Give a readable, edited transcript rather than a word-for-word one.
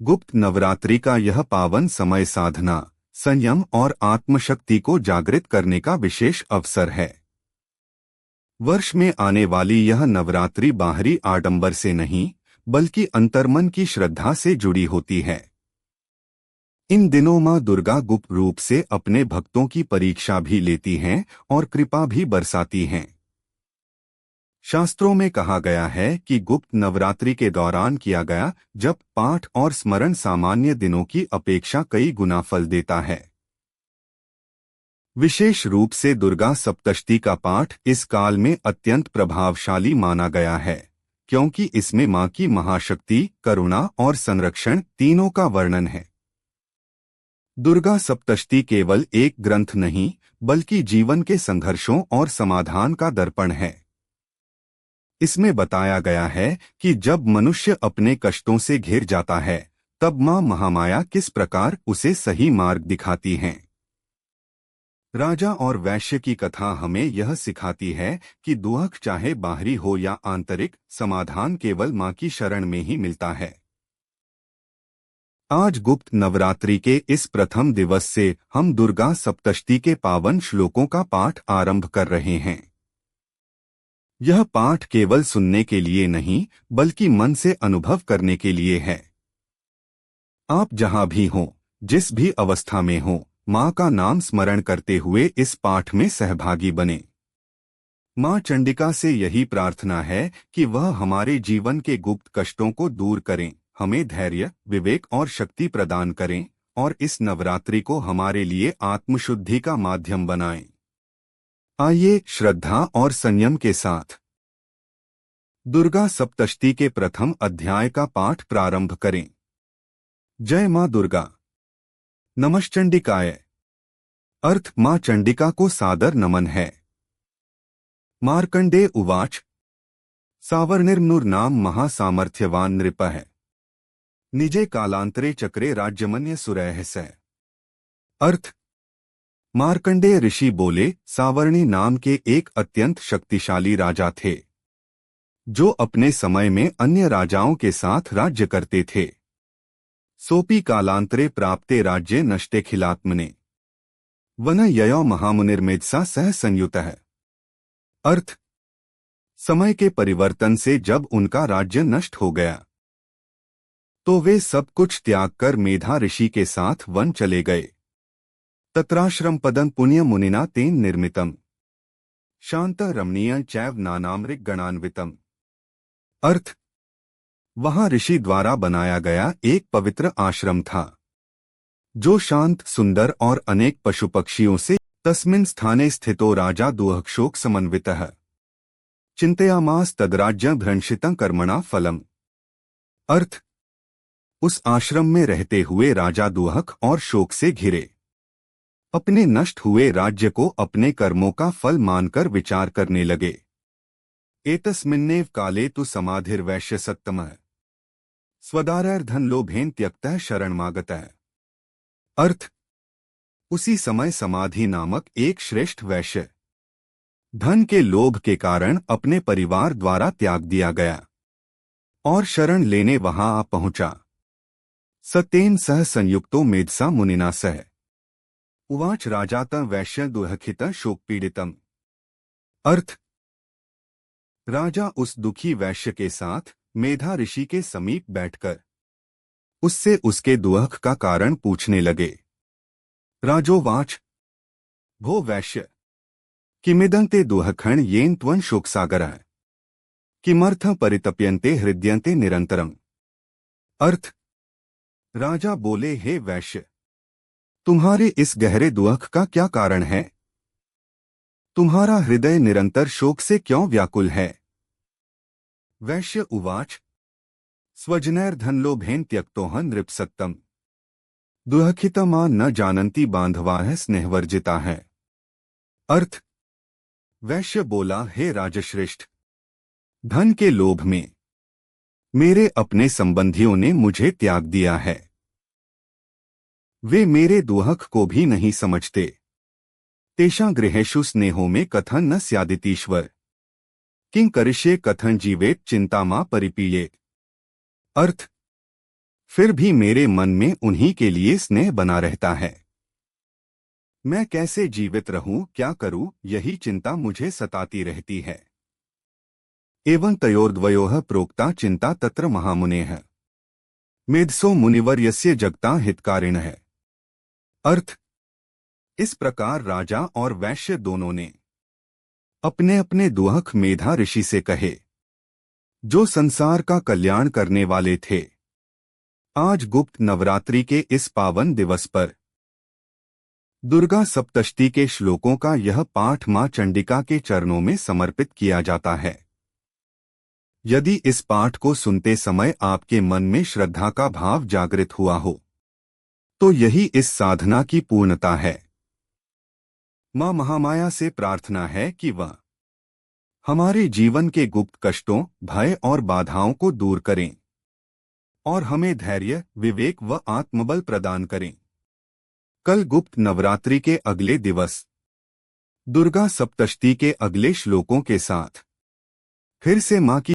गुप्त नवरात्रि का यह पावन समय साधना, संयम और आत्मशक्ति को जागृत करने का विशेष अवसर है। वर्ष में आने वाली यह नवरात्रि बाहरी आडंबर से नहीं, बल्कि अंतर्मन की श्रद्धा से जुड़ी होती है। इन दिनों मां दुर्गा गुप्त रूप से अपने भक्तों की परीक्षा भी लेती हैं और कृपा भी बरसाती हैं। शास्त्रों में कहा गया है कि गुप्त नवरात्रि के दौरान किया गया जप, पाठ और स्मरण सामान्य दिनों की अपेक्षा कई गुना फल देता है। विशेष रूप से दुर्गा सप्तशती का पाठ इस काल में अत्यंत प्रभावशाली माना गया है, क्योंकि इसमें मां की महाशक्ति, करुणा और संरक्षण तीनों का वर्णन है। दुर्गा सप्तशती केवल एक ग्रंथ नहीं, बल्कि जीवन के संघर्षों और समाधान का दर्पण है। इसमें बताया गया है कि जब मनुष्य अपने कष्टों से घिर जाता है, तब मां महामाया किस प्रकार उसे सही मार्ग दिखाती हैं। राजा और वैश्य की कथा हमें यह सिखाती है कि दुख चाहे बाहरी हो या आंतरिक, समाधान केवल मां की शरण में ही मिलता है। आज गुप्त नवरात्रि के इस प्रथम दिवस से हम दुर्गा सप्तशती के पावन श्लोकों का पाठ आरंभ कर रहे हैं। यह पाठ केवल सुनने के लिए नहीं, बल्कि मन से अनुभव करने के लिए है। आप जहां भी हों, जिस भी अवस्था में हों, मां का नाम स्मरण करते हुए इस पाठ में सहभागी बने। मां चंडिका से यही प्रार्थना है कि वह हमारे जीवन के गुप्त कष्टों को दूर करें, हमें धैर्य, विवेक और शक्ति प्रदान करें और इस नवरात्रि को हमारे लिए आत्मशुद्धि का माध्यम बनाएं। आइए श्रद्धा और संयम के साथ दुर्गा सप्तशती के प्रथम अध्याय का पाठ प्रारंभ करें। जय मां दुर्गा। नमश्चंडिकाय। अर्थ मां चंडिका को सादर नमन है। मार्कंडेय उवाच। सावर्णिर्नुर्नाम महासामर्थ्यवान नृपः निजे कालांतरे चक्रे राज्यमन्य सुरैः स। अर्थ मार्कंडेय ऋषि बोले, सावर्णी नाम के एक अत्यंत शक्तिशाली राजा थे, जो अपने समय में अन्य राजाओं के साथ राज्य करते थे। सोपी कालांतरे प्राप्ते राज्ये नष्टे खिलात्मने वन ययो महामुनिर्मेधसा सह संयुतः। अर्थ समय के परिवर्तन से जब उनका राज्य नष्ट हो गया, तो वे सब कुछ त्याग कर मेधा ऋषि के साथ वन चले गए। तत्राश्रम पदं पुण्य मुनिना तेन निर्मितम शांत रमणीय चैव नानामृग गणान्वितम। अर्थ वहां ऋषि द्वारा बनाया गया एक पवित्र आश्रम था, जो शांत, सुंदर और अनेक पशु पक्षियों से। तस्मिन् स्थाने स्थितो राजा दुःखशोक समन्वितः चिंतयामास तद्राज्यं भ्रंशितं कर्मणा फलम। अर्थ उस आश्रम में रहते हुए राजा दुःख और शोक से घिरे अपने नष्ट हुए राज्य को अपने कर्मों का फल मानकर विचार करने लगे। एतस्मिन्नेव काले तु समाधिर्वैश्य सत्तमः स्वदारैर्धन लोभेन त्यक्तः शरणमागतः। अर्थ उसी समय समाधि नामक एक श्रेष्ठ वैश्य धन के लोभ के कारण अपने परिवार द्वारा त्याग दिया गया और शरण लेने वहां आ पहुंचा। सतेन सह संयुक्तो मेधसा मुनिना सह उवाच राजातं वैश्य दुःखितं शोकपीड़ितम्। अर्थ राजा उस दुखी वैश्य के साथ मेधा ऋषि के समीप बैठकर उससे उसके दुःख का कारण पूछने लगे। राजोवाच। भो वैश्य, किमिदं ते दुःखं येन त्वं शोकसागरः किमर्थं परितप्यन्ते हृद्यन्ते निरंतरम्। अर्थ राजा बोले, हे वैश्य, तुम्हारे इस गहरे दुःख का क्या कारण है? तुम्हारा हृदय निरंतर शोक से क्यों व्याकुल है? वैश्य उवाच। स्वजनैर्धनलोभेन त्यक्तोऽहं नृपसत्तम दुःखितमा न जानन्ति बांधवाः स्नेहवर्जिताः। अर्थ वैश्य बोला, हे राजश्रेष्ठ, धन के लोभ में मेरे अपने संबंधियों ने मुझे त्याग दिया है। वे मेरे दुःख को भी नहीं समझते। तेषां गृहेषु स्नेहो में कथन न स्यादितीश्वर किं करिष्ये कथन जीवेत चिंता मां परिपीयेत। अर्थ फिर भी मेरे मन में उन्हीं के लिए स्नेह बना रहता है। मैं कैसे जीवित रहूं, क्या करूं, यही चिंता मुझे सताती रहती है। एवं तयोर्द्वयोः प्रोक्ता चिंता तत्र महामुनेः मेधसो मुनिवर्यस्य जगता हितकारिणः। अर्थ, इस प्रकार राजा और वैश्य दोनों ने अपने अपने दुहक मेधा ऋषि से कहे, जो संसार का कल्याण करने वाले थे। आज गुप्त नवरात्रि के इस पावन दिवस पर दुर्गा सप्तशती के श्लोकों का यह पाठ मां चंडिका के चरणों में समर्पित किया जाता है। यदि इस पाठ को सुनते समय आपके मन में श्रद्धा का भाव जागृत हुआ हो, तो यही इस साधना की पूर्णता है। मां महामाया से प्रार्थना है कि वह हमारे जीवन के गुप्त कष्टों, भय और बाधाओं को दूर करें और हमें धैर्य, विवेक व आत्मबल प्रदान करें। कल गुप्त नवरात्रि के अगले दिवस दुर्गा सप्तशती के अगले श्लोकों के साथ फिर से मां की